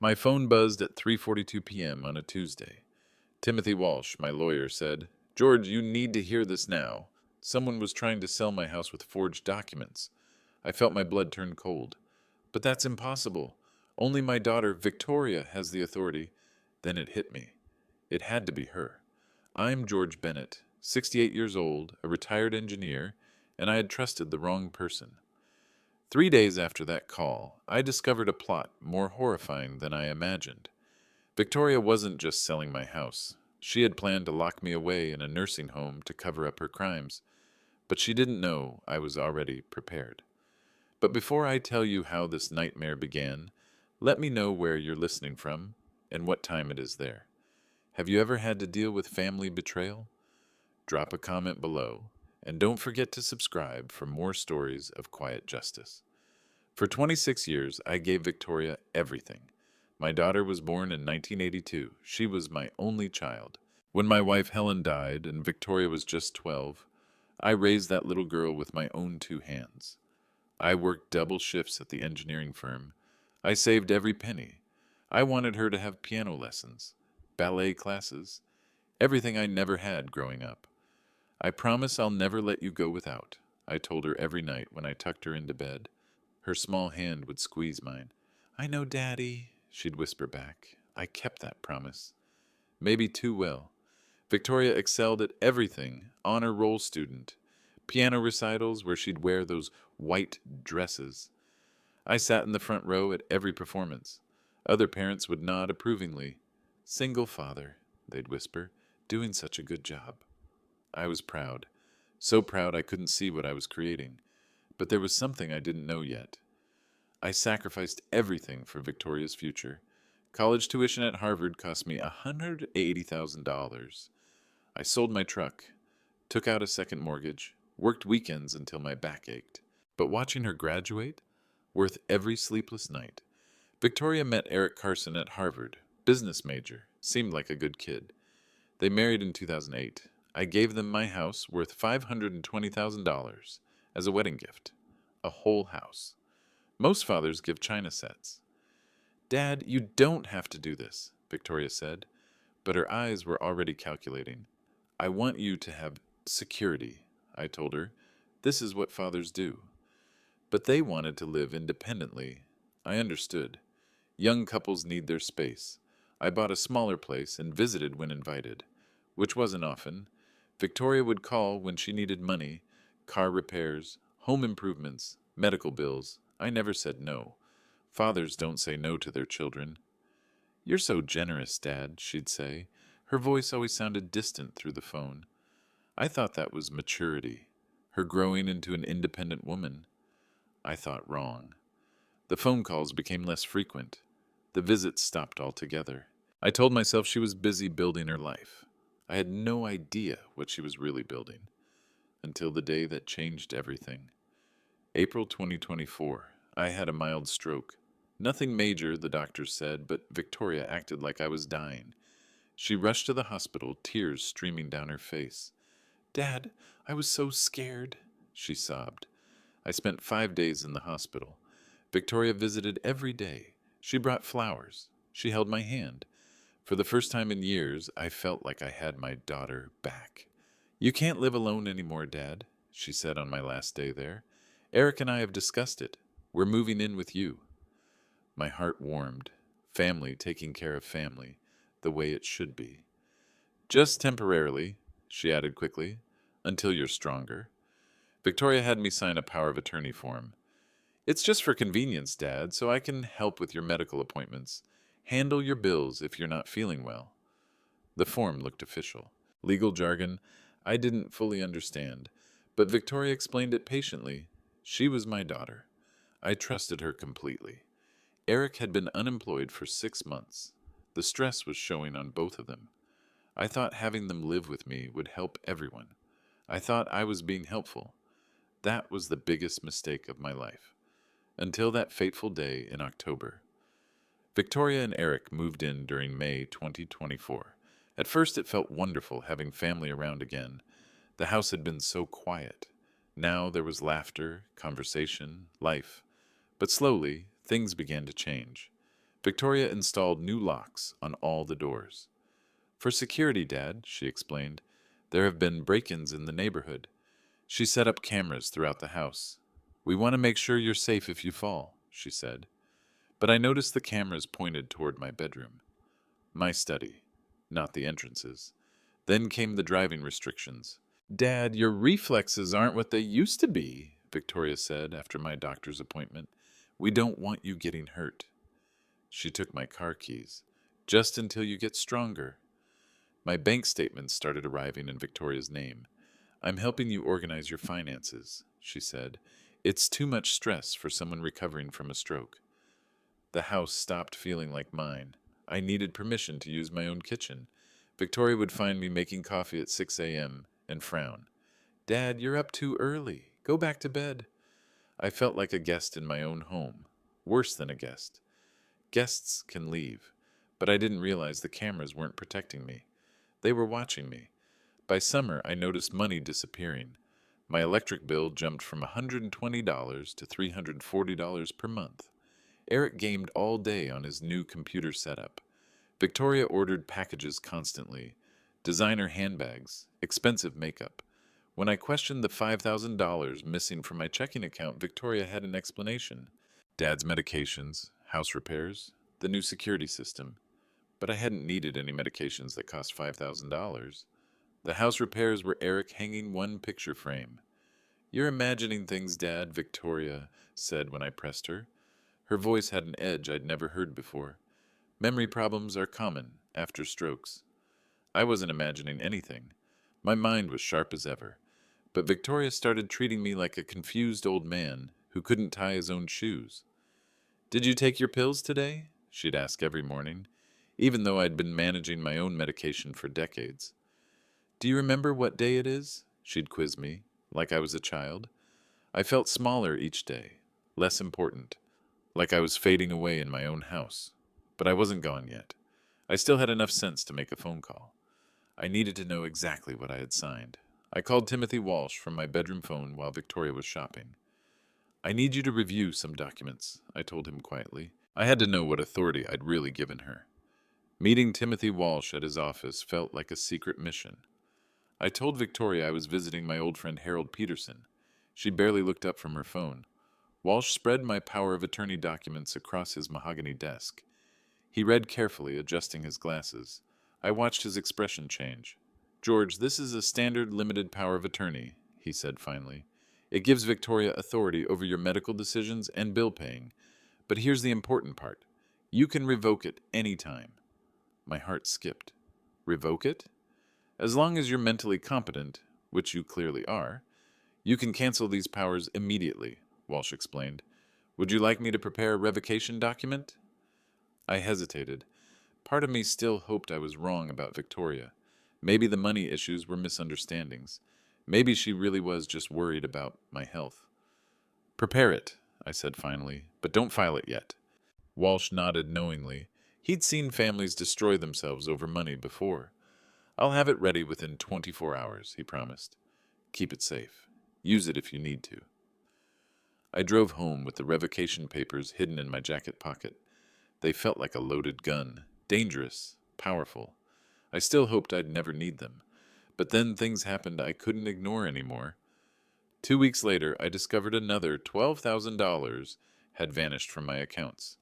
My phone buzzed at 3:42 p.m. on a Tuesday. Timothy Walsh, my lawyer, said, "George, you need to hear this now. Someone was trying to sell my house with forged documents." I felt my blood turn cold. "But that's impossible. Only my daughter, Victoria, has the authority." Then it hit me. It had to be her. I'm George Bennett, 68 years old, a retired engineer, and I had trusted the wrong person. 3 days after that call, I discovered a plot more horrifying than I imagined. Victoria wasn't just selling my house. She had planned to lock me away in a nursing home to cover up her crimes, but she didn't know I was already prepared. But before I tell you how this nightmare began, let me know where you're listening from and what time it is there. Have you ever had to deal with family betrayal? Drop a comment below, and don't forget to subscribe for more stories of quiet justice. For 26 years, I gave Victoria everything. My daughter was born in 1982. She was my only child. When my wife Helen died and Victoria was just 12, I raised that little girl with my own two hands. I worked double shifts at the engineering firm. I saved every penny. I wanted her to have piano lessons, ballet classes, everything I never had growing up. "I promise I'll never let you go without," I told her every night when I tucked her into bed. Her small hand would squeeze mine. "I know, Daddy," she'd whisper back. I kept that promise. Maybe too well. Victoria excelled at everything. Honor roll student. Piano recitals where she'd wear those white dresses. I sat in the front row at every performance. Other parents would nod approvingly. "Single father," they'd whisper, "doing such a good job." I was proud. So proud I couldn't see what I was creating. But there was something I didn't know yet. I sacrificed everything for Victoria's future. College tuition at Harvard cost me $180,000. I sold my truck, took out a second mortgage, worked weekends until my back ached. But watching her graduate, worth every sleepless night. Victoria met Eric Carson at Harvard, business major, seemed like a good kid. They married in 2008. I gave them my house worth $520,000 as a wedding gift. A whole house. Most fathers give china sets. "Dad, you don't have to do this," Victoria said, but her eyes were already calculating. "I want you to have security," I told her. "This is what fathers do." But they wanted to live independently. I understood. Young couples need their space. I bought a smaller place and visited when invited, which wasn't often. Victoria would call when she needed money, car repairs, home improvements, medical bills. I never said no. Fathers don't say no to their children. "You're so generous, Dad," she'd say. Her voice always sounded distant through the phone. I thought that was maturity, her growing into an independent woman. I thought wrong. The phone calls became less frequent. The visits stopped altogether. I told myself she was busy building her life. I had no idea what she was really building, until the day that changed everything. April 2024. I had a mild stroke. Nothing major, the doctors said, but Victoria acted like I was dying. She rushed to the hospital, tears streaming down her face. "Dad, I was so scared," she sobbed. I spent 5 days in the hospital. Victoria visited every day. She brought flowers. She held my hand. For the first time in years, I felt like I had my daughter back. "You can't live alone anymore, Dad," she said on my last day there. "Eric and I have discussed it. We're moving in with you." My heart warmed. Family taking care of family, the way it should be. "Just temporarily," she added quickly, "until you're stronger." Victoria had me sign a power of attorney form. "It's just for convenience, Dad, so I can help with your medical appointments. Handle your bills if you're not feeling well." The form looked official. Legal jargon I didn't fully understand, but Victoria explained it patiently. She was my daughter. I trusted her completely. Eric had been unemployed for 6 months. The stress was showing on both of them. I thought having them live with me would help everyone. I thought I was being helpful. That was the biggest mistake of my life. Until that fateful day in October. Victoria and Eric moved in during May 2024. At first it felt wonderful having family around again. The house had been so quiet. Now there was laughter, conversation, life. But slowly, things began to change. Victoria installed new locks on all the doors. For security, Dad, she explained. There have been break-ins in the neighborhood. She set up cameras throughout the house. We want to make sure you're safe if you fall, she said. But I noticed the cameras pointed toward my bedroom. My study, not the entrances. Then came the driving restrictions. Dad, your reflexes aren't what they used to be, Victoria said after my doctor's appointment. We don't want you getting hurt. She took my car keys. Just until you get stronger. My bank statements started arriving in Victoria's name. I'm helping you organize your finances, she said. It's too much stress for someone recovering from a stroke. The house stopped feeling like mine. I needed permission to use my own kitchen. Victoria would find me making coffee at 6 a.m. and frown. Dad, you're up too early. Go back to bed. I felt like a guest in my own home. Worse than a guest. Guests can leave, but I didn't realize the cameras weren't protecting me. They were watching me. By summer, I noticed money disappearing. My electric bill jumped from $120 to $340 per month. Eric gamed all day on his new computer setup. Victoria ordered packages constantly. Designer handbags, expensive makeup. When I questioned the $5,000 missing from my checking account, Victoria had an explanation. Dad's medications, house repairs, the new security system. But I hadn't needed any medications that cost $5,000. The house repairs were Eric hanging one picture frame. You're imagining things, Dad, Victoria said when I pressed her. Her voice had an edge I'd never heard before. Memory problems are common after strokes. I wasn't imagining anything. My mind was sharp as ever. But Victoria started treating me like a confused old man who couldn't tie his own shoes. Did you take your pills today? She'd ask every morning, even though I'd been managing my own medication for decades. Do you remember what day it is? She'd quiz me, like I was a child. I felt smaller each day, less important, like I was fading away in my own house. But I wasn't gone yet. I still had enough sense to make a phone call. I needed to know exactly what I had signed. I called Timothy Walsh from my bedroom phone while Victoria was shopping. I need you to review some documents, I told him quietly. I had to know what authority I'd really given her. Meeting Timothy Walsh at his office felt like a secret mission. I told Victoria I was visiting my old friend Harold Peterson. She barely looked up from her phone. Walsh spread my power of attorney documents across his mahogany desk. He read carefully, adjusting his glasses. I watched his expression change. George, this is a standard limited power of attorney, he said finally. It gives Victoria authority over your medical decisions and bill paying. But here's the important part. You can revoke it any time. My heart skipped. Revoke it? As long as you're mentally competent, which you clearly are, you can cancel these powers immediately, Walsh explained. Would you like me to prepare a revocation document? I hesitated. Part of me still hoped I was wrong about Victoria. Maybe the money issues were misunderstandings. Maybe she really was just worried about my health. Prepare it, I said finally, but don't file it yet. Walsh nodded knowingly. He'd seen families destroy themselves over money before. I'll have it ready within 24 hours, he promised. Keep it safe. Use it if you need to. I drove home with the revocation papers hidden in my jacket pocket. They felt like a loaded gun. Dangerous. Powerful. I still hoped I'd never need them. But then things happened I couldn't ignore anymore. 2 weeks later, I discovered another $12,000 had vanished from my accounts.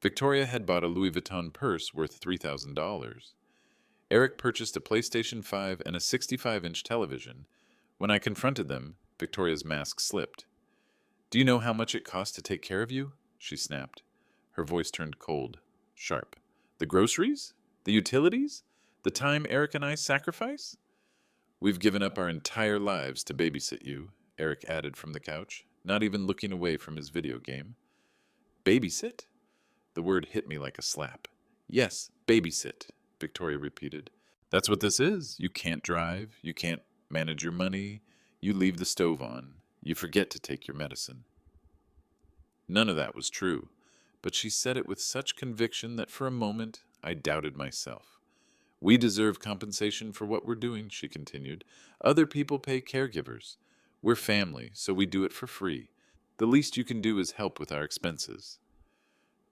Victoria had bought a Louis Vuitton purse worth $3,000. Eric purchased a PlayStation 5 and a 65-inch television. When I confronted them, Victoria's mask slipped. Do you know how much it cost to take care of you? She snapped. Her voice turned cold, sharp. The groceries? The utilities? The time Eric and I sacrifice? We've given up our entire lives to babysit you, Eric added from the couch, not even looking away from his video game. Babysit? The word hit me like a slap. Yes, babysit, Victoria repeated. That's what this is. You can't drive. You can't manage your money. You leave the stove on. You forget to take your medicine. None of that was true, but she said it with such conviction that for a moment I doubted myself. We deserve compensation for what we're doing, she continued. Other people pay caregivers. We're family, so we do it for free. The least you can do is help with our expenses.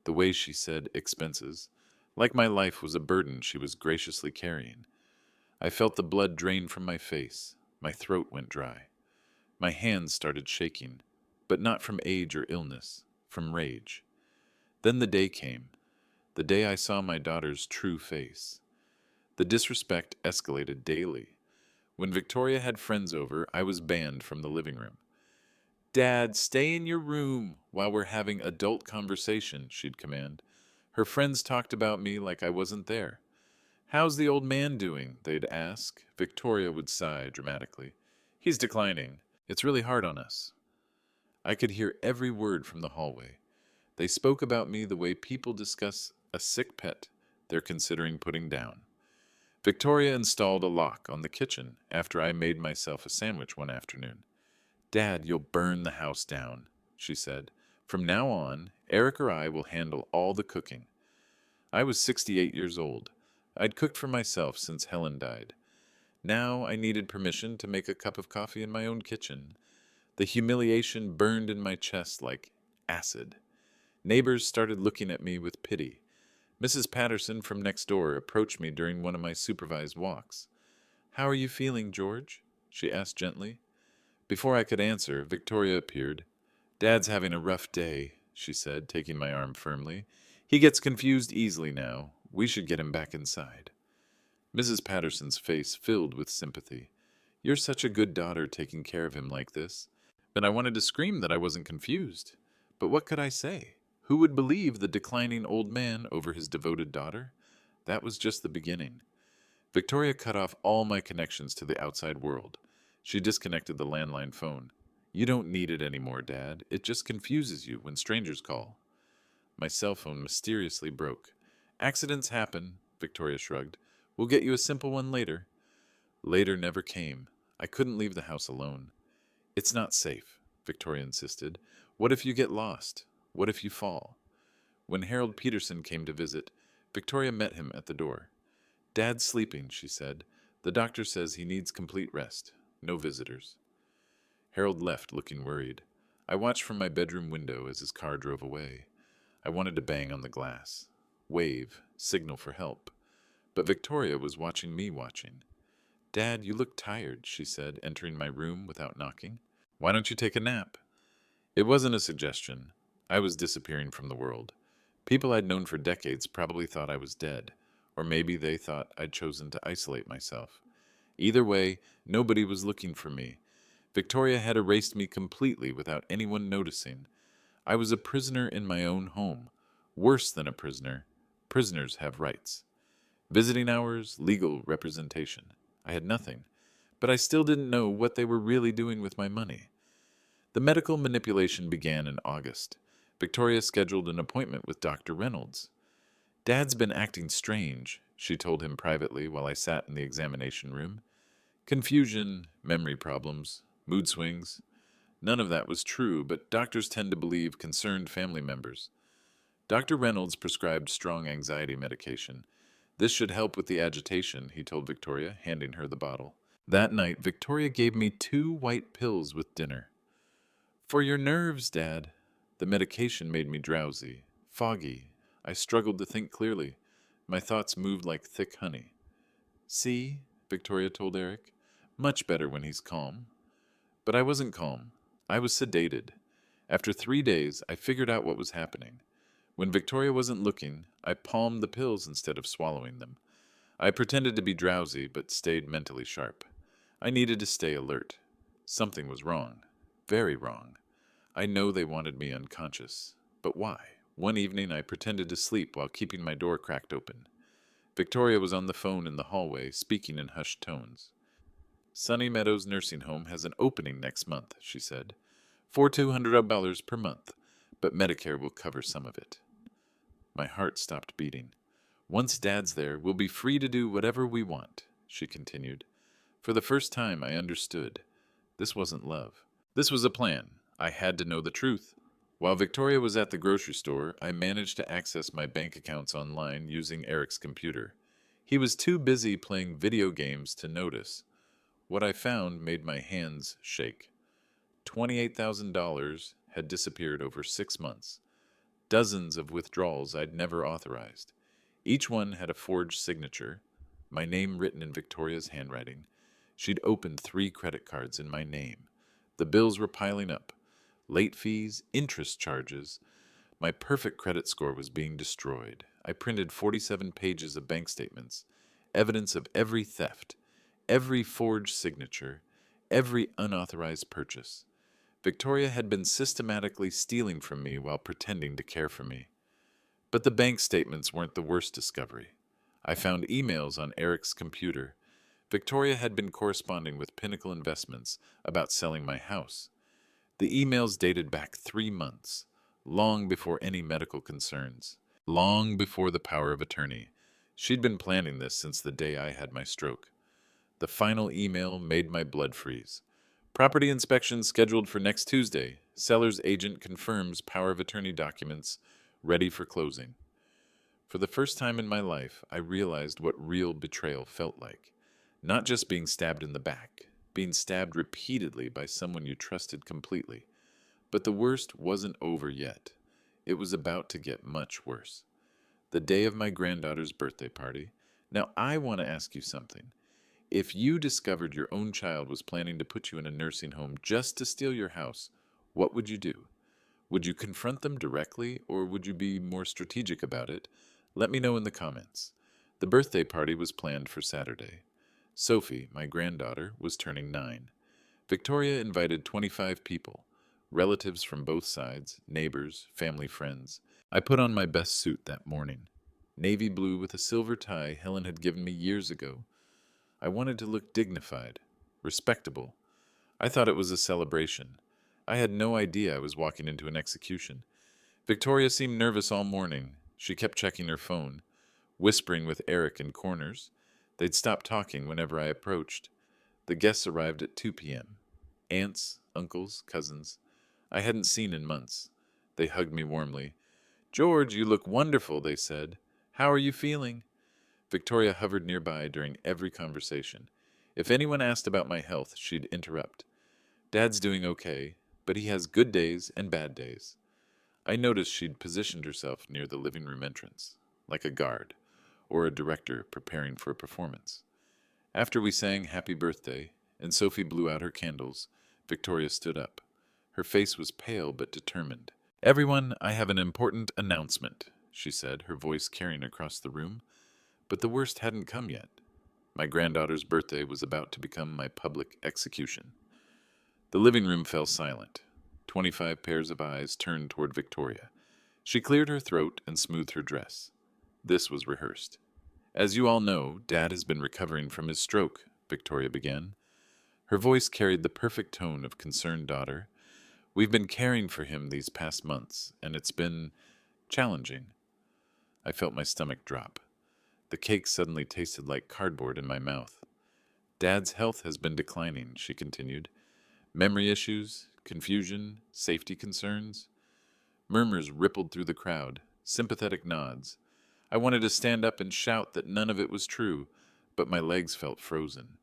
The way she said expenses, like my life was a burden she was graciously carrying. I felt the blood drain from my face. My throat went dry. My hands started shaking, but not from age or illness, from rage. Then the day came, the day I saw my daughter's true face. The disrespect escalated daily. When Victoria had friends over, I was banned from the living room. "Dad, stay in your room while we're having adult conversation," she'd command. Her friends talked about me like I wasn't there. "How's the old man doing?" they'd ask. Victoria would sigh dramatically. "He's declining. It's really hard on us." I could hear every word from the hallway. They spoke about me the way people discuss a sick pet they're considering putting down. Victoria installed a lock on the kitchen after I made myself a sandwich one afternoon. "Dad, you'll burn the house down," she said. "From now on, Eric or I will handle all the cooking." I was 68 years old. I'd cooked for myself since Helen died. Now I needed permission to make a cup of coffee in my own kitchen. The humiliation burned in my chest like acid. Neighbors started looking at me with pity. Mrs. Patterson from next door approached me during one of my supervised walks. "How are you feeling, George?" she asked gently. Before I could answer, Victoria appeared. "Dad's having a rough day," she said, taking my arm firmly. "He gets confused easily now. We should get him back inside." Mrs. Patterson's face filled with sympathy. "You're such a good daughter taking care of him like this." And I wanted to scream that I wasn't confused. But what could I say? Who would believe the declining old man over his devoted daughter? That was just the beginning. Victoria cut off all my connections to the outside world. She disconnected the landline phone. "You don't need it anymore, Dad. It just confuses you when strangers call." My cell phone mysteriously broke. "Accidents happen," Victoria shrugged. "We'll get you a simple one later." Later never came. I couldn't leave the house alone. "It's not safe," Victoria insisted. "What if you get lost? What if you fall?" When Harold Peterson came to visit, Victoria met him at the door. "Dad's sleeping," she said. "The doctor says he needs complete rest. No visitors." Harold left, looking worried. I watched from my bedroom window as his car drove away. I wanted to bang on the glass, wave, signal for help. But Victoria was watching me watching. "Dad, you look tired," she said, entering my room without knocking. "Why don't you take a nap?" It wasn't a suggestion. I was disappearing from the world. People I'd known for decades probably thought I was dead, or maybe they thought I'd chosen to isolate myself. Either way, nobody was looking for me. Victoria had erased me completely without anyone noticing. I was a prisoner in my own home. Worse than a prisoner. Prisoners have rights. Visiting hours, legal representation. I had nothing. But I still didn't know what they were really doing with my money. The medical manipulation began in August. Victoria scheduled an appointment with Dr. Reynolds. "Dad's been acting strange," she told him privately while I sat in the examination room. "Confusion, memory problems, mood swings." None of that was true, but doctors tend to believe concerned family members. Dr. Reynolds prescribed strong anxiety medication. "This should help with the agitation," he told Victoria, handing her the bottle. That night, Victoria gave me 2 white pills with dinner. "For your nerves, Dad." The medication made me drowsy, foggy. I struggled to think clearly. My thoughts moved like thick honey. "See," Victoria told Eric. "Much better when he's calm." But I wasn't calm. I was sedated. After 3 days, I figured out what was happening. When Victoria wasn't looking, I palmed the pills instead of swallowing them. I pretended to be drowsy, but stayed mentally sharp. I needed to stay alert. Something was wrong. Very wrong. I know they wanted me unconscious. But why? One evening, I pretended to sleep while keeping my door cracked open. Victoria was on the phone in the hallway, speaking in hushed tones. "Sunny Meadows Nursing Home has an opening next month," she said. "For $200 per month, but Medicare will cover some of it." My heart stopped beating. "Once Dad's there, we'll be free to do whatever we want," she continued. For the first time, I understood. This wasn't love. This was a plan. I had to know the truth. While Victoria was at the grocery store, I managed to access my bank accounts online using Eric's computer. He was too busy playing video games to notice. What I found made my hands shake. $28,000 had disappeared over 6 months. dozens of withdrawals I'd never authorized. Each one had a forged signature, my name written in Victoria's handwriting. She'd opened 3 credit cards in my name. The bills were piling up. Late fees, interest charges. My perfect credit score was being destroyed. I printed 47 pages of bank statements, evidence of every theft, every forged signature, every unauthorized purchase. Victoria had been systematically stealing from me while pretending to care for me. But the bank statements weren't the worst discovery. I found emails on Eric's computer. Victoria had been corresponding with Pinnacle Investments about selling my house. The emails dated back 3 months, long before any medical concerns, long before the power of attorney. She'd been planning this since the day I had my stroke. The final email made my blood freeze. Property inspection scheduled for next Tuesday. Seller's agent confirms power of attorney documents ready for closing. For the first time in my life, I realized what real betrayal felt like. Not just being stabbed in the back, being stabbed repeatedly by someone you trusted completely. But the worst wasn't over yet. It was about to get much worse. The day of my granddaughter's birthday party. Now, I want to ask you something. If you discovered your own child was planning to put you in a nursing home just to steal your house, what would you do? Would you confront them directly, or would you be more strategic about it? Let me know in the comments. The birthday party was planned for Saturday. Sophie, my granddaughter, was turning 9. Victoria invited 25 people, relatives from both sides, neighbors, family friends. I put on my best suit that morning, navy blue with a silver tie Helen had given me years ago. I wanted to look dignified, respectable. I thought it was a celebration. I had no idea I was walking into an execution. Victoria seemed nervous all morning. She kept checking her phone, whispering with Eric in corners. They'd stop talking whenever I approached. The guests arrived at 2 p.m. Aunts, uncles, cousins. I hadn't seen in months. They hugged me warmly. "George, you look wonderful," they said. "How are you feeling?" Victoria hovered nearby during every conversation. If anyone asked about my health, she'd interrupt. "Dad's doing okay, but he has good days and bad days." I noticed she'd positioned herself near the living room entrance, like a guard, or a director preparing for a performance. After we sang Happy Birthday, and Sophie blew out her candles, Victoria stood up. Her face was pale but determined. "Everyone, I have an important announcement," she said, her voice carrying across the room. But the worst hadn't come yet. My granddaughter's birthday was about to become my public execution. The living room fell silent. 25 pairs of eyes turned toward Victoria. She cleared her throat and smoothed her dress. This was rehearsed. "As you all know, Dad has been recovering from his stroke," Victoria began. Her voice carried the perfect tone of concerned daughter. "We've been caring for him these past months, and it's been challenging." I felt my stomach drop. The cake suddenly tasted like cardboard in my mouth. "Dad's health has been declining," she continued. "Memory issues, confusion, safety concerns." Murmurs rippled through the crowd, sympathetic nods. I wanted to stand up and shout that none of it was true, but my legs felt frozen.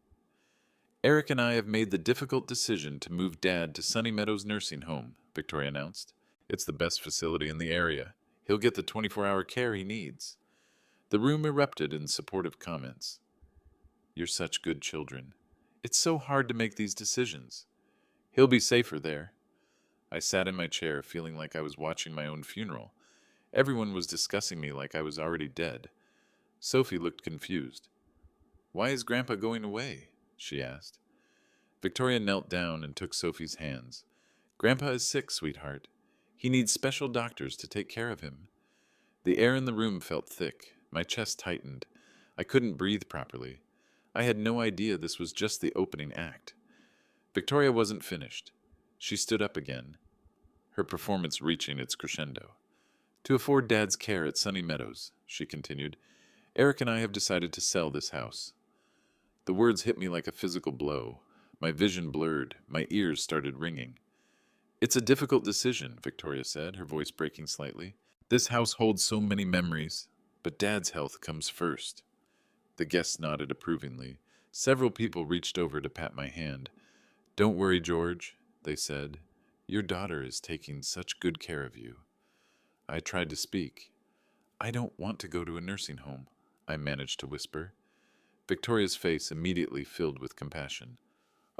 "Eric and I have made the difficult decision to move Dad to Sunny Meadows Nursing Home," Victoria announced. "It's the best facility in the area. He'll get the 24-hour care he needs." The room erupted in supportive comments. "You're such good children. It's so hard to make these decisions. He'll be safer there." I sat in my chair, feeling like I was watching my own funeral. Everyone was discussing me like I was already dead. Sophie looked confused. "Why is Grandpa going away?" she asked. Victoria knelt down and took Sophie's hands. "Grandpa is sick, sweetheart. He needs special doctors to take care of him." The air in the room felt thick. My chest tightened. I couldn't breathe properly. I had no idea this was just the opening act. Victoria wasn't finished. She stood up again, her performance reaching its crescendo. "To afford Dad's care at Sunny Meadows," she continued, "Eric and I have decided to sell this house." The words hit me like a physical blow. My vision blurred. My ears started ringing. "It's a difficult decision," Victoria said, her voice breaking slightly. "This house holds so many memories, but Dad's health comes first." The guests nodded approvingly. Several people reached over to pat my hand. "Don't worry, George," they said. "Your daughter is taking such good care of you." I tried to speak. "I don't want to go to a nursing home," I managed to whisper. Victoria's face immediately filled with compassion.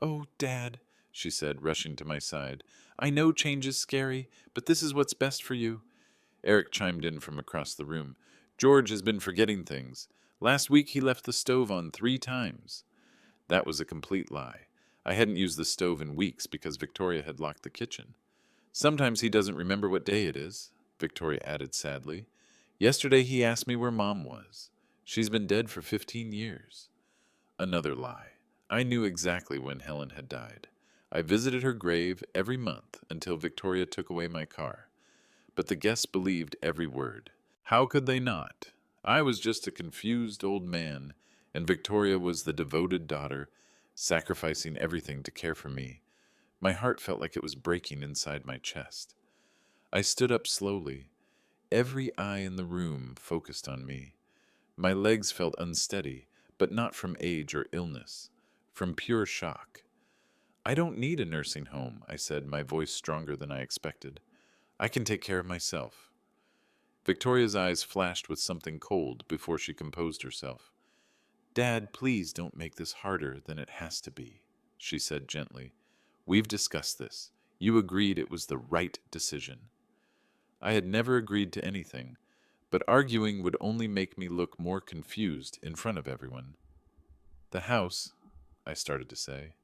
"Oh, Dad," she said, rushing to my side. "I know change is scary, but this is what's best for you." Eric chimed in from across the room. "George has been forgetting things. Last week he left the stove on 3 times." That was a complete lie. I hadn't used the stove in weeks because Victoria had locked the kitchen. "Sometimes he doesn't remember what day it is," Victoria added sadly. "Yesterday he asked me where Mom was. She's been dead for 15 years. Another lie. I knew exactly when Helen had died. I visited her grave every month until Victoria took away my car. But the guests believed every word. How could they not? I was just a confused old man, and Victoria was the devoted daughter, sacrificing everything to care for me. My heart felt like it was breaking inside my chest. I stood up slowly. Every eye in the room focused on me. My legs felt unsteady, but not from age or illness, from pure shock. "I don't need a nursing home," I said, my voice stronger than I expected. "I can take care of myself." Victoria's eyes flashed with something cold before she composed herself. "Dad, please don't make this harder than it has to be," she said gently. "We've discussed this. You agreed it was the right decision." I had never agreed to anything, but arguing would only make me look more confused in front of everyone. "The house," I started to say.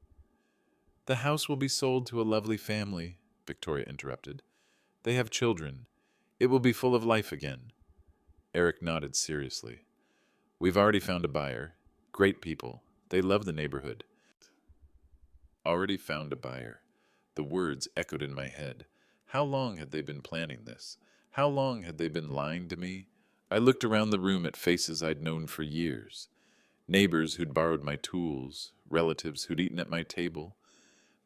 "The house will be sold to a lovely family," Victoria interrupted. "They have children. It will be full of life again." Eric nodded seriously. "We've already found a buyer. Great people. They love the neighborhood." Already found a buyer. The words echoed in my head. How long had they been planning this? How long had they been lying to me? I looked around the room at faces I'd known for years. Neighbors who'd borrowed my tools, relatives who'd eaten at my table.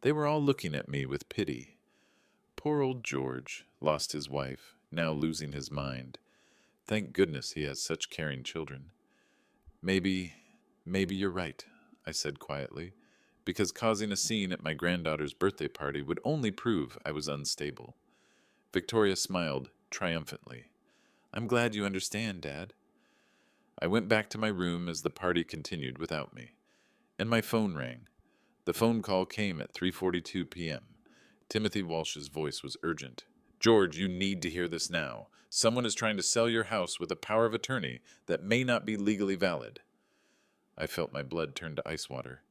They were all looking at me with pity. Poor old George, lost his wife, now losing his mind. Thank goodness he has such caring children. Maybe you're right," I said quietly, because causing a scene at my granddaughter's birthday party would only prove I was unstable. Victoria smiled triumphantly. "I'm glad you understand, Dad." I went back to my room as the party continued without me, and my phone rang. The phone call came at 3:42 p.m. Timothy Walsh's voice was urgent. "George, you need to hear this now. Someone is trying to sell your house with a power of attorney that may not be legally valid." I felt my blood turn to ice water.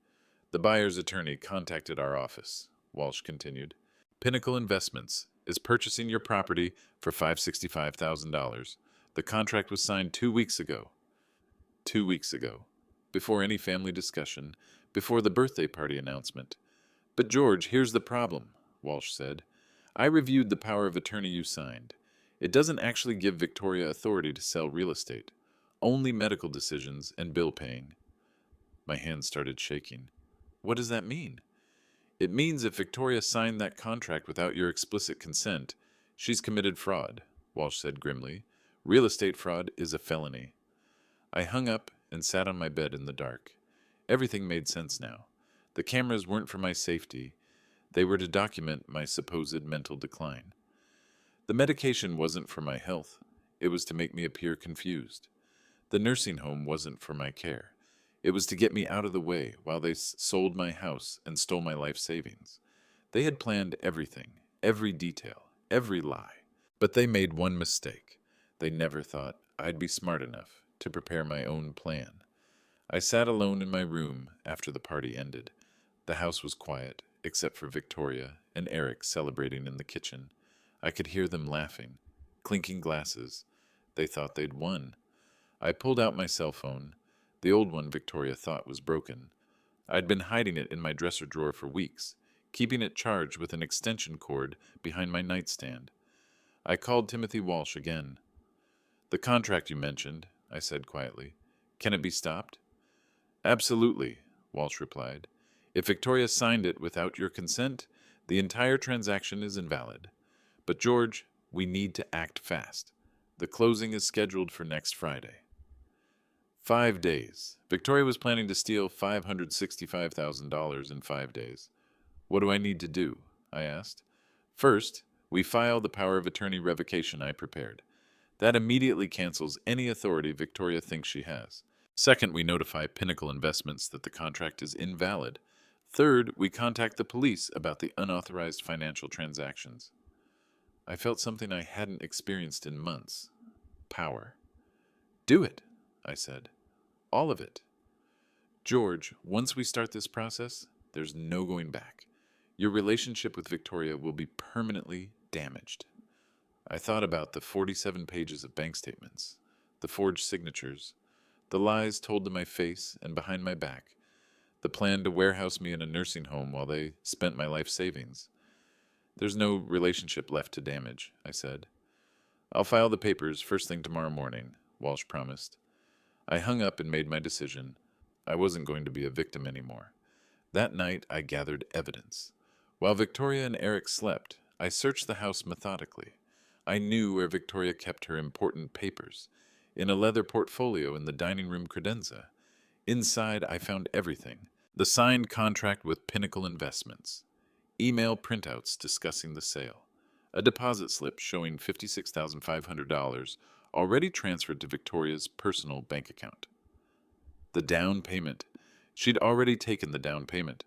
"The buyer's attorney contacted our office," Walsh continued. "Pinnacle Investments is purchasing your property for $565,000. The contract was signed 2 weeks ago." 2 weeks ago. Before any family discussion, before the birthday party announcement. "But George, here's the problem," Walsh said. "I reviewed the power of attorney you signed. It doesn't actually give Victoria authority to sell real estate. Only medical decisions and bill paying." My hands started shaking. "What does that mean?" "It means if Victoria signed that contract without your explicit consent, she's committed fraud," Walsh said grimly. "Real estate fraud is a felony." I hung up and sat on my bed in the dark. Everything made sense now. The cameras weren't for my safety. They were to document my supposed mental decline. The medication wasn't for my health. It was to make me appear confused. The nursing home wasn't for my care. It was to get me out of the way while they sold my house and stole my life savings. They had planned everything, every detail, every lie. But they made one mistake. They never thought I'd be smart enough to prepare my own plan. I sat alone in my room after the party ended. The house was quiet, except for Victoria and Eric celebrating in the kitchen. I could hear them laughing, clinking glasses. They thought they'd won. I pulled out my cell phone. The old one Victoria thought was broken. I'd been hiding it in my dresser drawer for weeks, keeping it charged with an extension cord behind my nightstand. I called Timothy Walsh again. "The contract you mentioned," I said quietly. "Can it be stopped?" "Absolutely," Walsh replied. "If Victoria signed it without your consent, the entire transaction is invalid. But George, we need to act fast. The closing is scheduled for next Friday." 5 days. Victoria was planning to steal $565,000 in 5 days. "What do I need to do?" I asked. "First, We file the power of attorney revocation I prepared. That immediately cancels any authority Victoria thinks she has. Second, we notify Pinnacle Investments that the contract is invalid. Third, we contact the police about the unauthorized financial transactions. I felt something I hadn't experienced in months. Power. Do it, I said. All of it. George, once we start this process, there's no going back. Your relationship with Victoria will be permanently damaged. I thought about the 47 pages of bank statements, the forged signatures, the lies told to my face and behind my back, the plan to warehouse me in a nursing home while they spent my life savings. There's no relationship left to damage, I said. I'll file the papers first thing tomorrow morning, Walsh promised. I hung up and made my decision. I wasn't going to be a victim anymore. That night, I gathered evidence. While Victoria and Eric slept, I searched the house methodically. I knew where Victoria kept her important papers, in a leather portfolio in the dining room credenza. Inside, I found everything. The signed contract with Pinnacle Investments, email printouts discussing the sale, a deposit slip showing $56,500 already transferred to Victoria's personal bank account. The down payment. She'd already taken the down payment.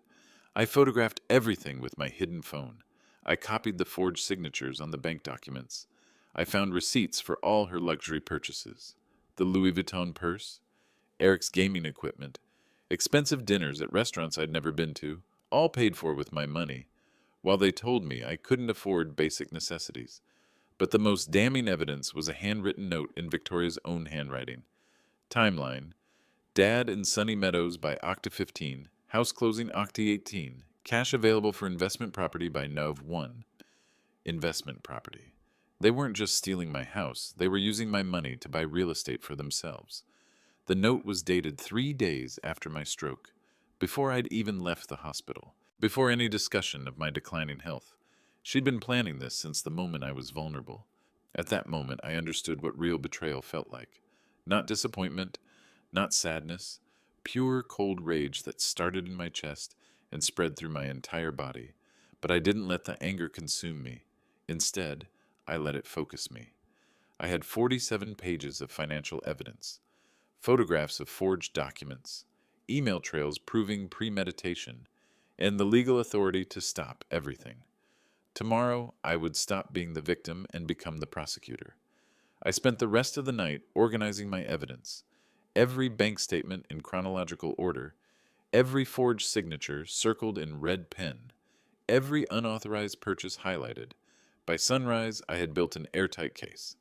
I photographed everything with my hidden phone. I copied the forged signatures on the bank documents. I found receipts for all her luxury purchases. The Louis Vuitton purse, Eric's gaming equipment, expensive dinners at restaurants I'd never been to, all paid for with my money, while they told me I couldn't afford basic necessities. But the most damning evidence was a handwritten note in Victoria's own handwriting. Timeline: Dad in Sunny Meadows by Octa 15, house closing Octa 18, cash available for investment property by Nov 1. Investment property. They weren't just stealing my house, they were using my money to buy real estate for themselves. The note was dated 3 days after my stroke, before I'd even left the hospital, before any discussion of my declining health. She'd been planning this since the moment I was vulnerable. At that moment, I understood what real betrayal felt like. Not disappointment, not sadness, pure cold rage that started in my chest and spread through my entire body. But I didn't let the anger consume me. Instead, I let it focus me. I had 47 pages of financial evidence, photographs of forged documents, email trails proving premeditation, and the legal authority to stop everything. Tomorrow, I would stop being the victim and become the prosecutor. I spent the rest of the night organizing my evidence, every bank statement in chronological order, every forged signature circled in red pen, every unauthorized purchase highlighted. By sunrise, I had built an airtight case.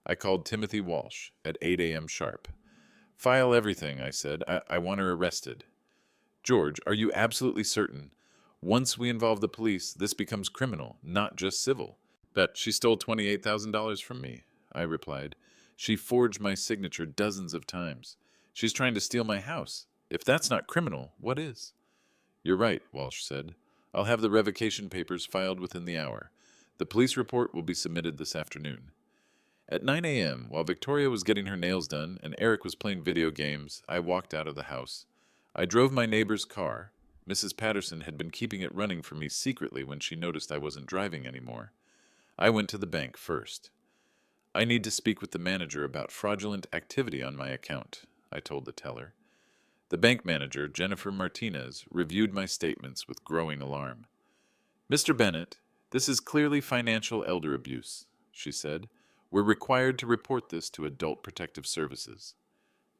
I called Timothy Walsh at 8 a.m. sharp. File everything, I said. I want her arrested. George, are you absolutely certain? Once we involve the police, this becomes criminal, not just civil. Bet she stole $28,000 from me, I replied. She forged my signature dozens of times. She's trying to steal my house. If that's not criminal, what is? You're right, Walsh said. I'll have the revocation papers filed within the hour. The police report will be submitted this afternoon. At 9 a.m., while Victoria was getting her nails done and Eric was playing video games, I walked out of the house. I drove my neighbor's car. Mrs. Patterson had been keeping it running for me secretly when she noticed I wasn't driving anymore. I went to the bank first. I need to speak with the manager about fraudulent activity on my account, I told the teller. The bank manager, Jennifer Martinez, reviewed my statements with growing alarm. Mr. Bennett, this is clearly financial elder abuse, she said. We're required to report this to Adult Protective Services.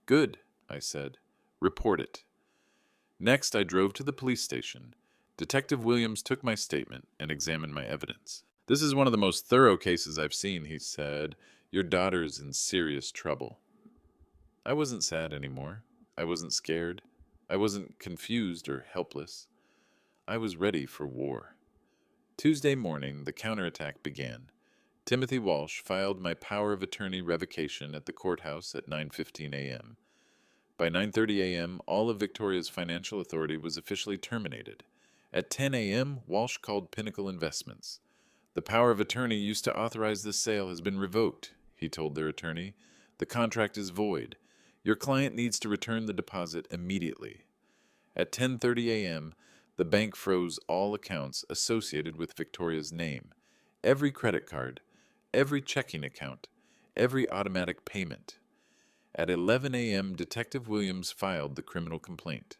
Good, I said. Report it. Next, I drove to the police station. Detective Williams took my statement and examined my evidence. This is one of the most thorough cases I've seen, he said. Your daughter is in serious trouble. I wasn't sad anymore. I wasn't scared. I wasn't confused or helpless. I was ready for war. Tuesday morning, the counterattack began. Timothy Walsh filed my power of attorney revocation at the courthouse at 9:15 a.m. By 9:30 a.m., all of Victoria's financial authority was officially terminated. At 10 a.m., Walsh called Pinnacle Investments. The power of attorney used to authorize this sale has been revoked, he told their attorney. The contract is void. Your client needs to return the deposit immediately. At 10:30 a.m., the bank froze all accounts associated with Victoria's name. every credit card, every checking account, every automatic payment. At 11 a.m., Detective Williams filed the criminal complaint.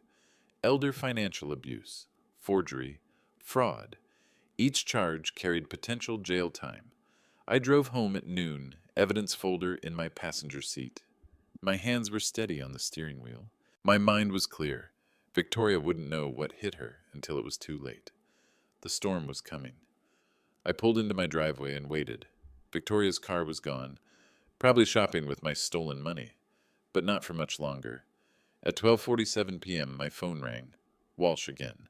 Elder financial abuse, forgery, fraud. Each charge carried potential jail time. I drove home at noon, evidence folder in my passenger seat. My hands were steady on the steering wheel. My mind was clear. Victoria wouldn't know what hit her until it was too late. The storm was coming. I pulled into my driveway and waited. Victoria's car was gone, probably shopping with my stolen money, but not for much longer. At 12:47 p.m., my phone rang. Walsh again.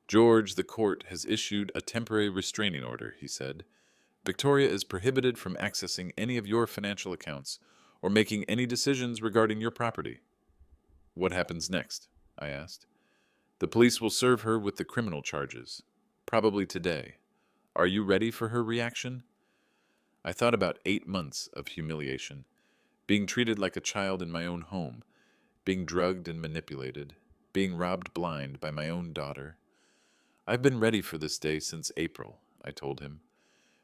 "George, the court has issued a temporary restraining order," he said. "Victoria is prohibited from accessing any of your financial accounts or making any decisions regarding your property." "What happens next?" I asked. "The police will serve her with the criminal charges, probably today. Are you ready for her reaction?" I thought about 8 months of humiliation, being treated like a child in my own home, being drugged and manipulated, being robbed blind by my own daughter. "I've been ready for this day since April," I told him.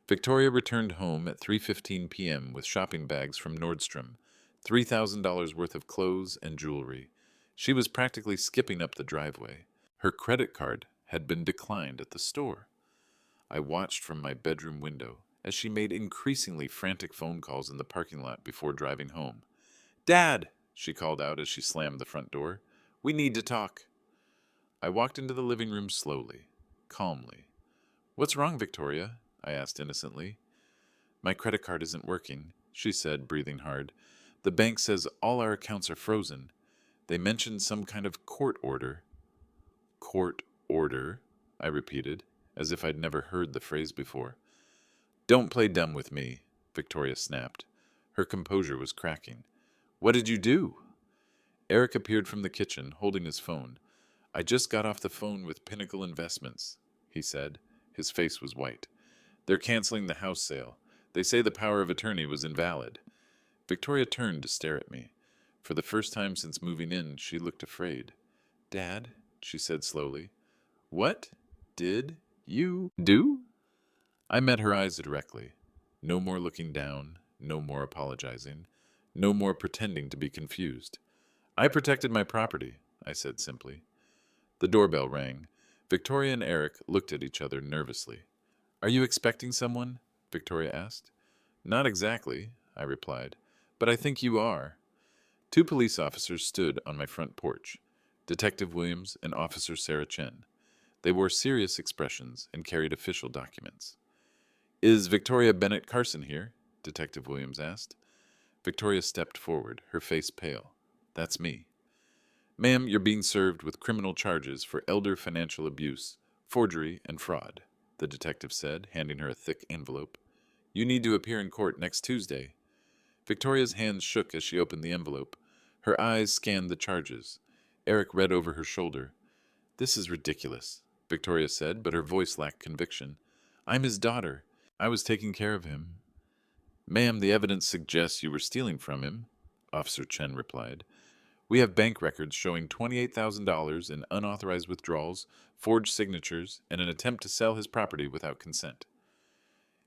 Victoria returned home at 3:15 p.m. with shopping bags from Nordstrom, $3,000 worth of clothes and jewelry. She was practically skipping up the driveway. Her credit card had been declined at the store. I watched from my bedroom window as she made increasingly frantic phone calls in the parking lot before driving home. "Dad!" she called out as she slammed the front door. "We need to talk." I walked into the living room slowly, calmly. "What's wrong, Victoria?" I asked innocently. "My credit card isn't working," she said, breathing hard. "The bank says all our accounts are frozen. They mentioned some kind of court order." "Court order?" I repeated, as if I'd never heard the phrase before. "Don't play dumb with me," Victoria snapped. Her composure was cracking. "What did you do?" Eric appeared from the kitchen, holding his phone. "I just got off the phone with Pinnacle Investments," he said. His face was white. "They're canceling the house sale. They say the power of attorney was invalid." Victoria turned to stare at me. For the first time since moving in, she looked afraid. "Dad," she said slowly, "what did you do?" I met her eyes directly. No more looking down, no more apologizing, no more pretending to be confused. "I protected my property," I said simply. The doorbell rang. Victoria and Eric looked at each other nervously. "Are you expecting someone?" Victoria asked. "Not exactly," I replied, "but I think you are." Two police officers stood on my front porch, Detective Williams and Officer Sarah Chen. They wore serious expressions and carried official documents. "Is Victoria Bennett Carson here?" Detective Williams asked. Victoria stepped forward, her face pale. "That's me." "Ma'am, you're being served with criminal charges for elder financial abuse, forgery, and fraud," the detective said, handing her a thick envelope. "You need to appear in court next Tuesday." Victoria's hands shook as she opened the envelope. Her eyes scanned the charges. Eric read over her shoulder. "This is ridiculous," Victoria said, but her voice lacked conviction. "I'm his daughter. I was taking care of him." "Ma'am, the evidence suggests you were stealing from him," Officer Chen replied. "We have bank records showing $28,000 in unauthorized withdrawals, forged signatures, and an attempt to sell his property without consent."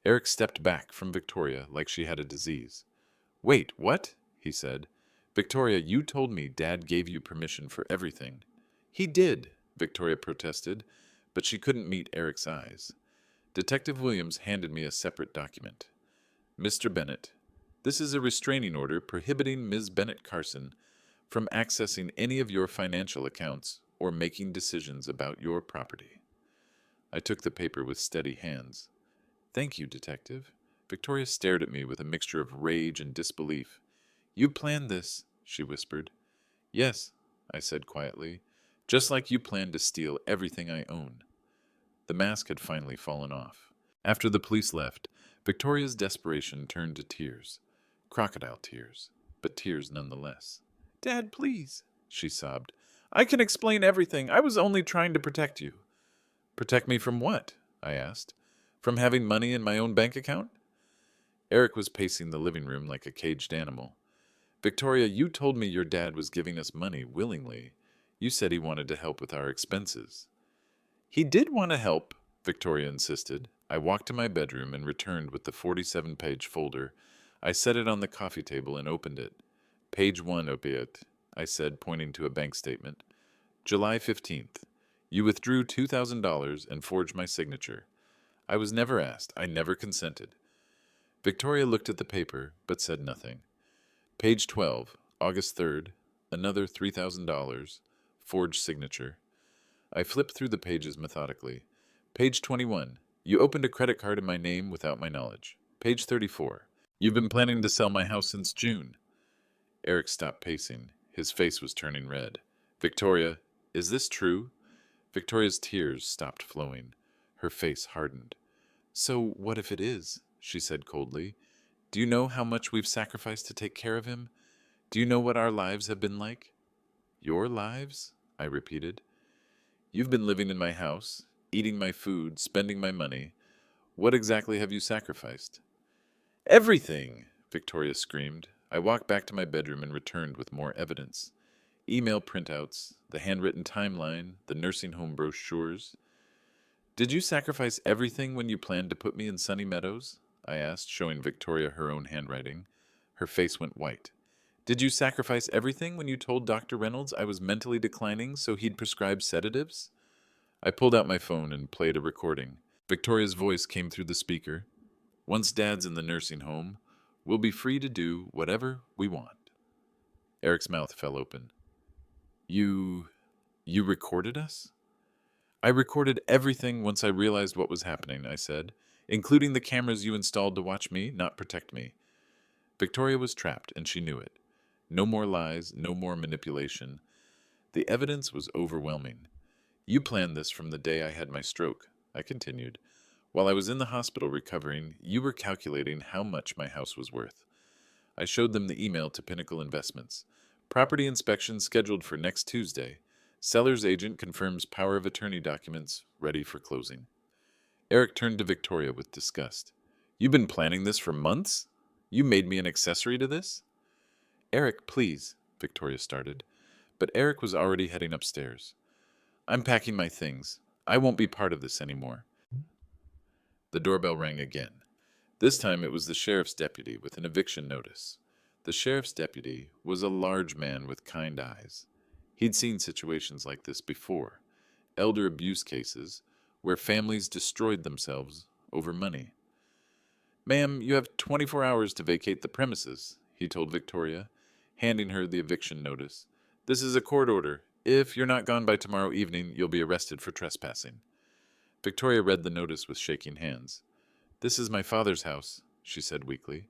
Eric stepped back from Victoria like she had a disease. "Wait, what?" he said. "Victoria, you told me Dad gave you permission for everything." "He did," Victoria protested, but she couldn't meet Eric's eyes. Detective Williams handed me a separate document. "Mr. Bennett, this is a restraining order prohibiting Ms. Bennett Carson from accessing any of your financial accounts or making decisions about your property." I took the paper with steady hands. "Thank you, Detective." Victoria stared at me with a mixture of rage and disbelief. "You planned this," she whispered. "Yes," I said quietly, "just like you planned to steal everything I own." The mask had finally fallen off. After the police left, Victoria's desperation turned to tears. Crocodile tears, but tears nonetheless. "Dad, please," she sobbed. "I can explain everything. I was only trying to protect you." "Protect me from what?" I asked. "From having money in my own bank account?" Eric was pacing the living room like a caged animal. "Victoria, you told me your dad was giving us money willingly. You said he wanted to help with our expenses." "He did want to help," Victoria insisted, I walked to my bedroom and returned with the 47-page folder. I set it on the coffee table and opened it. Page 1, opiate, I said, pointing to a bank statement. July 15th. You withdrew $2,000 and forged my signature. I was never asked. I never consented. Victoria looked at the paper, but said nothing. Page 12, August 3rd. Another $3,000. Forged signature. I flipped through the pages methodically. Page 21. You opened a credit card in my name without my knowledge. Page 34. You've been planning to sell my house since June. Eric stopped pacing. His face was turning red. Victoria, is this true? Victoria's tears stopped flowing. Her face hardened. So what if it is? She said coldly. Do you know how much we've sacrificed to take care of him? Do you know what our lives have been like? Your lives? I repeated. You've been living in my house, eating my food, spending my money. What exactly have you sacrificed? Everything, Victoria screamed. I walked back to my bedroom and returned with more evidence. Email printouts, the handwritten timeline, the nursing home brochures. Did you sacrifice everything when you planned to put me in Sunny Meadows? I asked, showing Victoria her own handwriting. Her face went white. Did you sacrifice everything when you told Dr. Reynolds I was mentally declining so he'd prescribe sedatives? I pulled out my phone and played a recording. Victoria's voice came through the speaker. Once Dad's in the nursing home, we'll be free to do whatever we want. Eric's mouth fell open. You recorded us? I recorded everything once I realized what was happening, I said, including the cameras you installed to watch me, not protect me. Victoria was trapped, and she knew it. No more lies, no more manipulation. The evidence was overwhelming. You planned this from the day I had my stroke, I continued. While I was in the hospital recovering, you were calculating how much my house was worth. I showed them the email to Pinnacle Investments. Property inspection scheduled for next Tuesday. Seller's agent confirms power of attorney documents ready for closing. Eric turned to Victoria with disgust. You've been planning this for months? You made me an accessory to this? Eric, please, Victoria started, but Eric was already heading upstairs. I'm packing my things. I won't be part of this anymore. The doorbell rang again. This time it was the sheriff's deputy with an eviction notice. The sheriff's deputy was a large man with kind eyes. He'd seen situations like this before, elder abuse cases, where families destroyed themselves over money. Ma'am, you have 24 hours to vacate the premises, he told Victoria, handing her the eviction notice. This is a court order. If you're not gone by tomorrow evening, you'll be arrested for trespassing. Victoria read the notice with shaking hands. This is my father's house, she said weakly.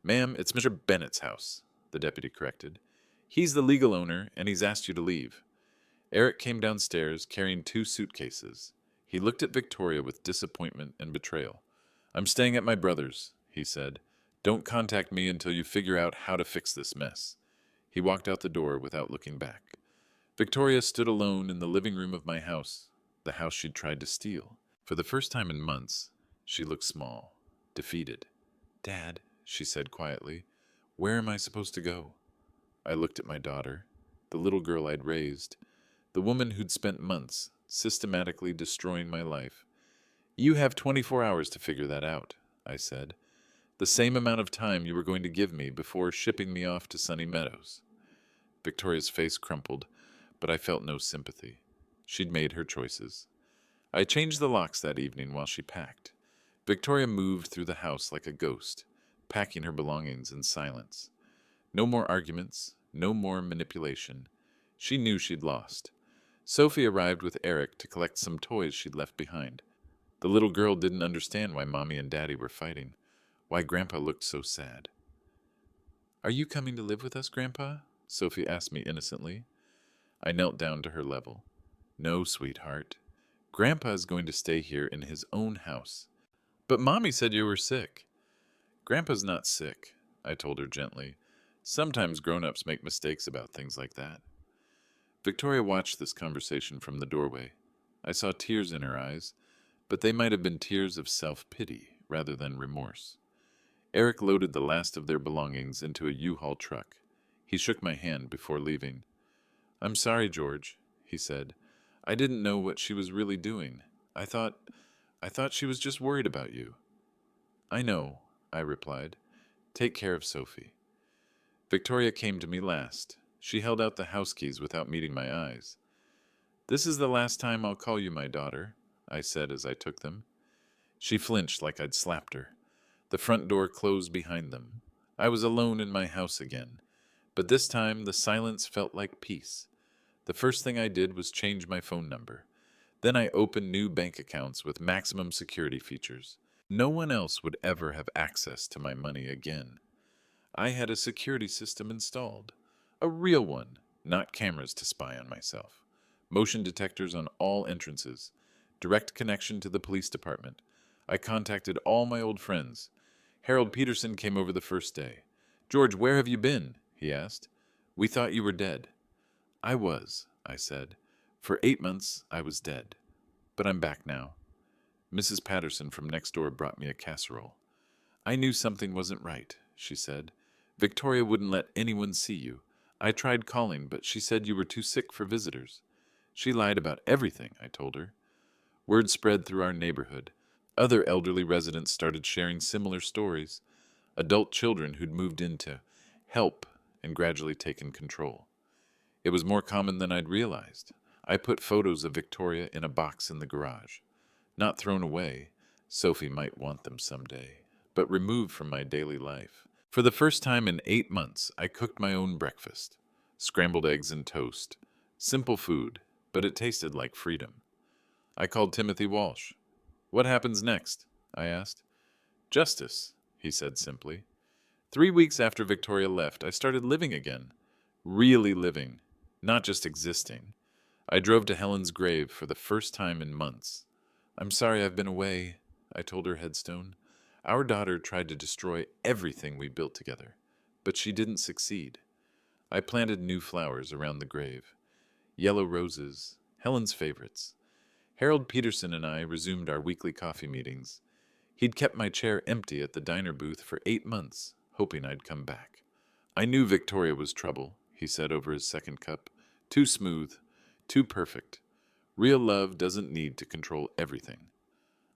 Ma'am, it's Mr. Bennett's house, the deputy corrected. He's the legal owner, and he's asked you to leave. Eric came downstairs carrying 2 suitcases. He looked at Victoria with disappointment and betrayal. I'm staying at my brother's, he said. Don't contact me until you figure out how to fix this mess. He walked out the door without looking back. Victoria stood alone in the living room of my house, the house she'd tried to steal. For the first time in months, she looked small, defeated. Dad, she said quietly, where am I supposed to go? I looked at my daughter, the little girl I'd raised, the woman who'd spent months systematically destroying my life. You have 24 hours to figure that out, I said. The same amount of time you were going to give me before shipping me off to Sunny Meadows. Victoria's face crumpled, but I felt no sympathy. She'd made her choices. I changed the locks that evening while she packed. Victoria moved through the house like a ghost, packing her belongings in silence. No more arguments, no more manipulation. She knew she'd lost. Sophie arrived with Eric to collect some toys she'd left behind. The little girl didn't understand why Mommy and Daddy were fighting, why Grandpa looked so sad. Are you coming to live with us, Grandpa? Sophie asked me innocently. I knelt down to her level. No, sweetheart. Grandpa is going to stay here in his own house. But Mommy said you were sick. Grandpa's not sick, I told her gently. Sometimes grown-ups make mistakes about things like that. Victoria watched this conversation from the doorway. I saw tears in her eyes, but they might have been tears of self-pity rather than remorse. Eric loaded the last of their belongings into a U-Haul truck. He shook my hand before leaving. I'm sorry, George, he said. I didn't know what she was really doing. I thought I thought she was just worried about you." "I know," I replied. "Take care of Sophie." Victoria came to me last. She held out the house keys without meeting my eyes. "This is the last time I'll call you my daughter," I said as I took them. She flinched like I'd slapped her. The front door closed behind them. I was alone in my house again, but this time the silence felt like peace. The first thing I did was change my phone number. Then I opened new bank accounts with maximum security features. No one else would ever have access to my money again. I had a security system installed. A real one, not cameras to spy on myself. Motion detectors on all entrances. Direct connection to the police department. I contacted all my old friends. Harold Peterson came over the first day. "George, where have you been?" he asked. "We thought you were dead." "I was," I said. "For 8 months, I was dead. But I'm back now." Mrs. Patterson from next door brought me a casserole. "I knew something wasn't right," she said. "Victoria wouldn't let anyone see you. I tried calling, but she said you were too sick for visitors." "She lied about everything," I told her. Word spread through our neighborhood. Other elderly residents started sharing similar stories. Adult children who'd moved in to help and gradually taken control. It was more common than I'd realized. I put photos of Victoria in a box in the garage. Not thrown away. Sophie might want them someday, but removed from my daily life. For the first time in 8 months, I cooked my own breakfast. Scrambled eggs and toast. Simple food, but it tasted like freedom. I called Timothy Walsh. "What happens next?" I asked. "Justice," he said simply. 3 weeks after Victoria left, I started living again. Really living, not just existing. I drove to Helen's grave for the first time in months. "I'm sorry I've been away," I told her headstone. "Our daughter tried to destroy everything we built together, but she didn't succeed." I planted new flowers around the grave. Yellow roses, Helen's favorites. Harold Peterson and I resumed our weekly coffee meetings. He'd kept my chair empty at the diner booth for 8 months, hoping I'd come back. "I knew Victoria was trouble," he said over his second cup. "Too smooth, too perfect. Real love doesn't need to control everything."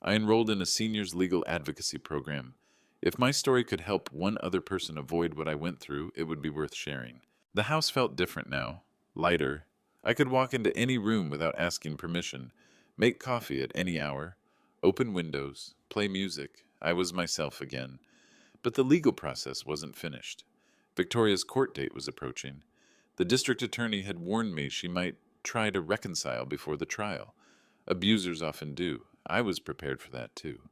I enrolled in a seniors legal advocacy program. If my story could help one other person avoid what I went through, it would be worth sharing. The house felt different now, lighter. I could walk into any room without asking permission, make coffee at any hour, open windows, play music. I was myself again. But the legal process wasn't finished. Victoria's court date was approaching. The district attorney had warned me she might try to reconcile before the trial. Abusers often do. I was prepared for that, too.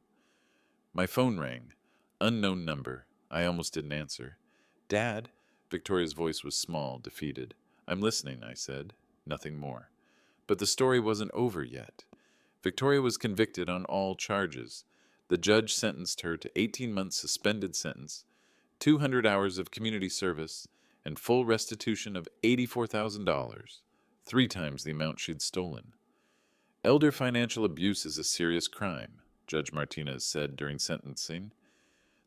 My phone rang. Unknown number. I almost didn't answer. "Dad?" Victoria's voice was small, defeated. "I'm listening," I said. Nothing more. But the story wasn't over yet. Victoria was convicted on all charges. The judge sentenced her to 18 months suspended sentence, 200 hours of community service, and full restitution of $84,000, 3 times the amount she'd stolen. "Elder financial abuse is a serious crime," Judge Martinez said during sentencing.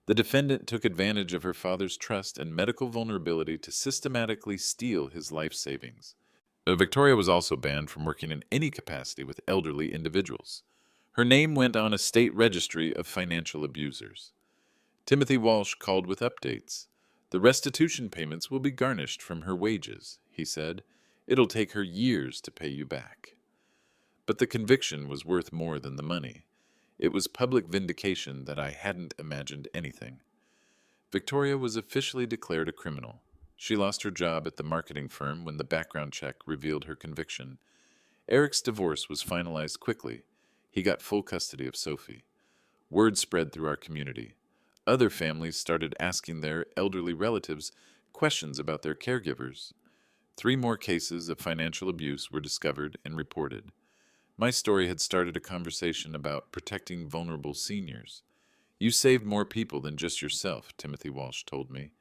"The defendant took advantage of her father's trust and medical vulnerability to systematically steal his life savings." Victoria was also banned from working in any capacity with elderly individuals. Her name went on a state registry of financial abusers. Timothy Walsh called with updates. "The restitution payments will be garnished from her wages," he said. "It'll take her years to pay you back." But the conviction was worth more than the money. It was public vindication that I hadn't imagined anything. Victoria was officially declared a criminal. She lost her job at the marketing firm when the background check revealed her conviction. Eric's divorce was finalized quickly. He got full custody of Sophie. Word spread through our community. Other families started asking their elderly relatives questions about their caregivers. 3 more cases of financial abuse were discovered and reported. My story had started a conversation about protecting vulnerable seniors. "You saved more people than just yourself," Timothy Walsh told me.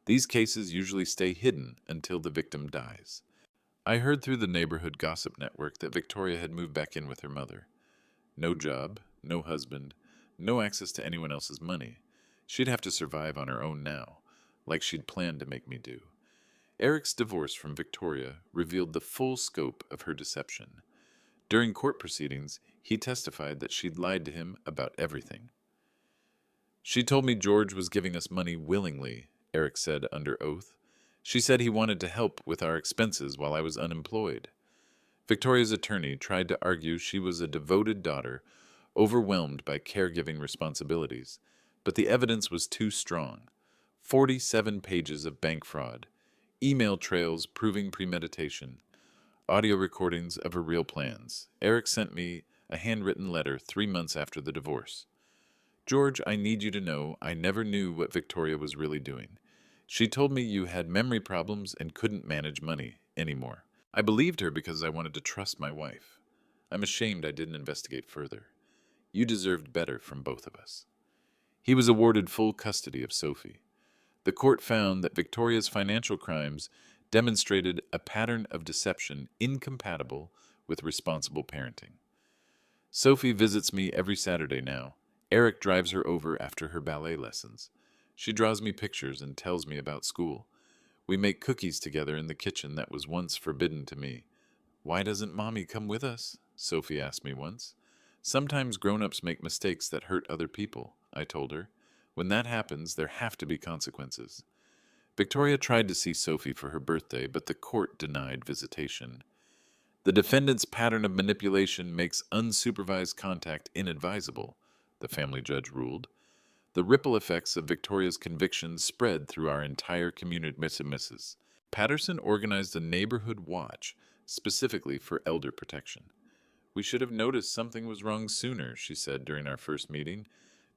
"These cases usually stay hidden until the victim dies." I heard through the neighborhood gossip network that Victoria had moved back in with her mother. No job, no husband, no access to anyone else's money. She'd have to survive on her own now, like she'd planned to make me do. Eric's divorce from Victoria revealed the full scope of her deception. During court proceedings, he testified that she'd lied to him about everything. She told me George was giving us money willingly, Eric said under oath. She said he wanted to help with our expenses while I was unemployed. Victoria's attorney tried to argue she was a devoted daughter, overwhelmed by caregiving responsibilities, but the evidence was too strong. 47 pages of bank fraud, email trails proving premeditation, audio recordings of her real plans. Eric sent me a handwritten letter 3 months after the divorce. George, I need you to know I never knew what Victoria was really doing. She told me you had memory problems and couldn't manage money anymore. I believed her because I wanted to trust my wife. I'm ashamed I didn't investigate further. You deserved better from both of us. He was awarded full custody of Sophie. The court found that Victoria's financial crimes demonstrated a pattern of deception incompatible with responsible parenting. Sophie visits me every Saturday now. Eric drives her over after her ballet lessons. She draws me pictures and tells me about school. We make cookies together in the kitchen that was once forbidden to me. Why doesn't Mommy come with us? Sophie asked me once. Sometimes grown-ups make mistakes that hurt other people, I told her. When that happens, there have to be consequences. Victoria tried to see Sophie for her birthday, but the court denied visitation. The defendant's pattern of manipulation makes unsupervised contact inadvisable, the family judge ruled. The ripple effects of Victoria's convictions spread through our entire community. Mrs. Patterson organized a neighborhood watch specifically for elder protection. We should have noticed something was wrong sooner, she said during our first meeting.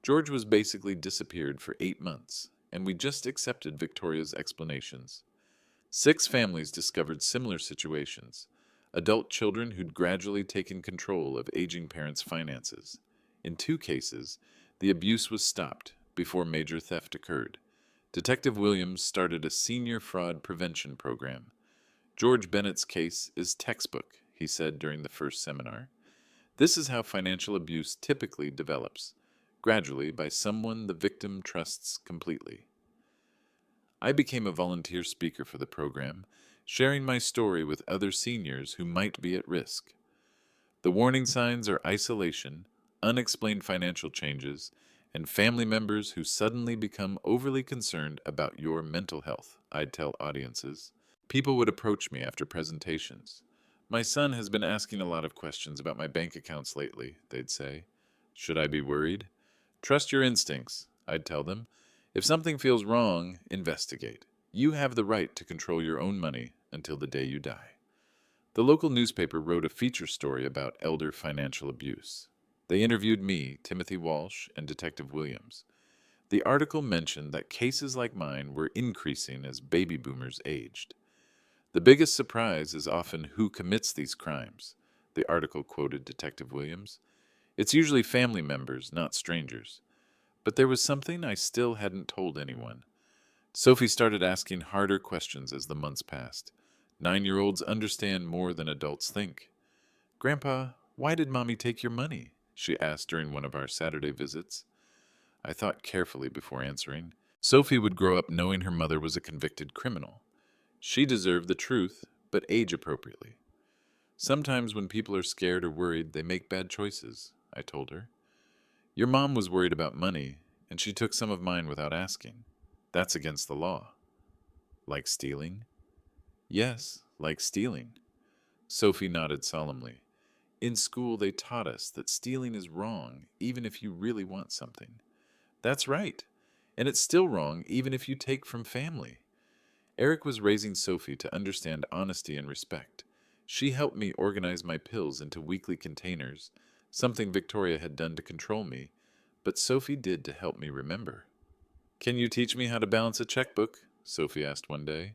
George was basically disappeared for 8 months, and we just accepted Victoria's explanations. 6 families discovered similar situations. Adult children who'd gradually taken control of aging parents' finances. In 2 cases, the abuse was stopped before major theft occurred. Detective Williams started a senior fraud prevention program. George Bennett's case is textbook, he said during the first seminar. This is how financial abuse typically develops, gradually by someone the victim trusts completely. I became a volunteer speaker for the program, sharing my story with other seniors who might be at risk. The warning signs are isolation, unexplained financial changes, and family members who suddenly become overly concerned about your mental health, I'd tell audiences. People would approach me after presentations. My son has been asking a lot of questions about my bank accounts lately, they'd say. Should I be worried? Trust your instincts, I'd tell them. If something feels wrong, investigate. You have the right to control your own money until the day you die. The local newspaper wrote a feature story about elder financial abuse. They interviewed me, Timothy Walsh, and Detective Williams. The article mentioned that cases like mine were increasing as baby boomers aged. The biggest surprise is often who commits these crimes, the article quoted Detective Williams. It's usually family members, not strangers. But there was something I still hadn't told anyone. Sophie started asking harder questions as the months passed. 9-year-olds understand more than adults think. Grandpa, why did Mommy take your money? She asked during one of our Saturday visits. I thought carefully before answering. Sophie would grow up knowing her mother was a convicted criminal. She deserved the truth, but age appropriately. Sometimes when people are scared or worried, they make bad choices, I told her. Your mom was worried about money, and she took some of mine without asking. That's against the law. Like stealing? Yes, like stealing. Sophie nodded solemnly. In school, they taught us that stealing is wrong, even if you really want something. That's right. And it's still wrong, even if you take from family. Eric was raising Sophie to understand honesty and respect. She helped me organize my pills into weekly containers, something Victoria had done to control me, but Sophie did to help me remember. Can you teach me how to balance a checkbook? Sophie asked one day.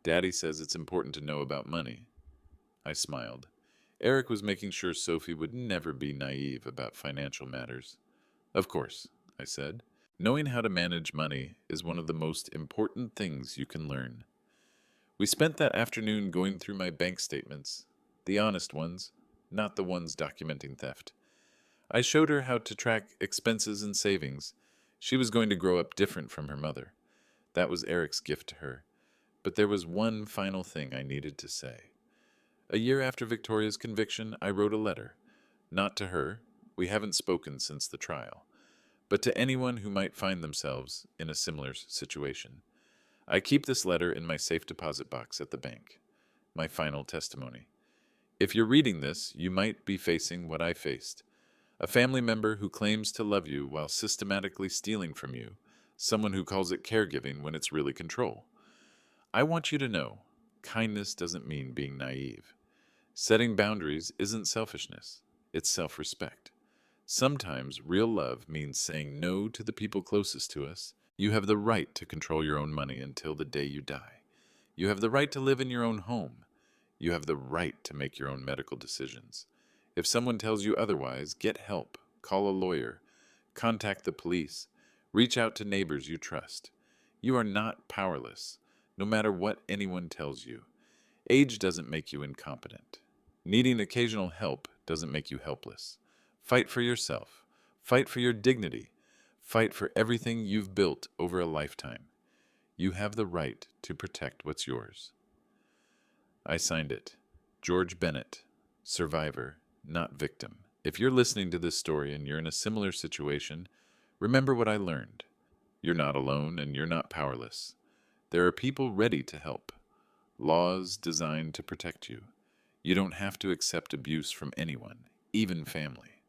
Daddy says it's important to know about money. I smiled. Eric was making sure Sophie would never be naive about financial matters. Of course, I said. Knowing how to manage money is one of the most important things you can learn. We spent that afternoon going through my bank statements, the honest ones, not the ones documenting theft. I showed her how to track expenses and savings. She was going to grow up different from her mother. That was Eric's gift to her. But there was one final thing I needed to say. A year after Victoria's conviction, I wrote a letter. Not to her, we haven't spoken since the trial, but to anyone who might find themselves in a similar situation. I keep this letter in my safe deposit box at the bank. My final testimony. If you're reading this, you might be facing what I faced. A family member who claims to love you while systematically stealing from you, someone who calls it caregiving when it's really control. I want you to know, kindness doesn't mean being naive. Setting boundaries isn't selfishness, it's self-respect. Sometimes real love means saying no to the people closest to us. You have the right to control your own money until the day you die. You have the right to live in your own home. You have the right to make your own medical decisions. If someone tells you otherwise, get help, call a lawyer, contact the police, reach out to neighbors you trust. You are not powerless, no matter what anyone tells you. Age doesn't make you incompetent. Needing occasional help doesn't make you helpless. Fight for yourself. Fight for your dignity. Fight for everything you've built over a lifetime. You have the right to protect what's yours. I signed it. George Bennett, survivor, not victim. If you're listening to this story and you're in a similar situation, remember what I learned. You're not alone and you're not powerless. There are people ready to help. Laws designed to protect you. You don't have to accept abuse from anyone, even family.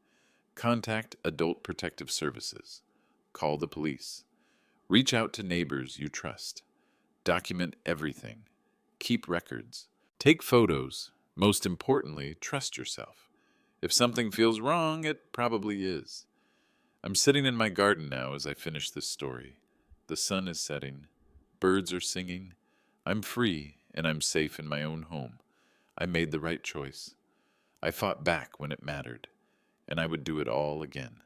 Contact Adult Protective Services. Call the police. Reach out to neighbors you trust. Document everything. Keep records. Take photos. Most importantly, trust yourself. If something feels wrong, it probably is. I'm sitting in my garden now as I finish this story. The sun is setting. Birds are singing. I'm free and I'm safe in my own home. I made the right choice. I fought back when it mattered, and I would do it all again.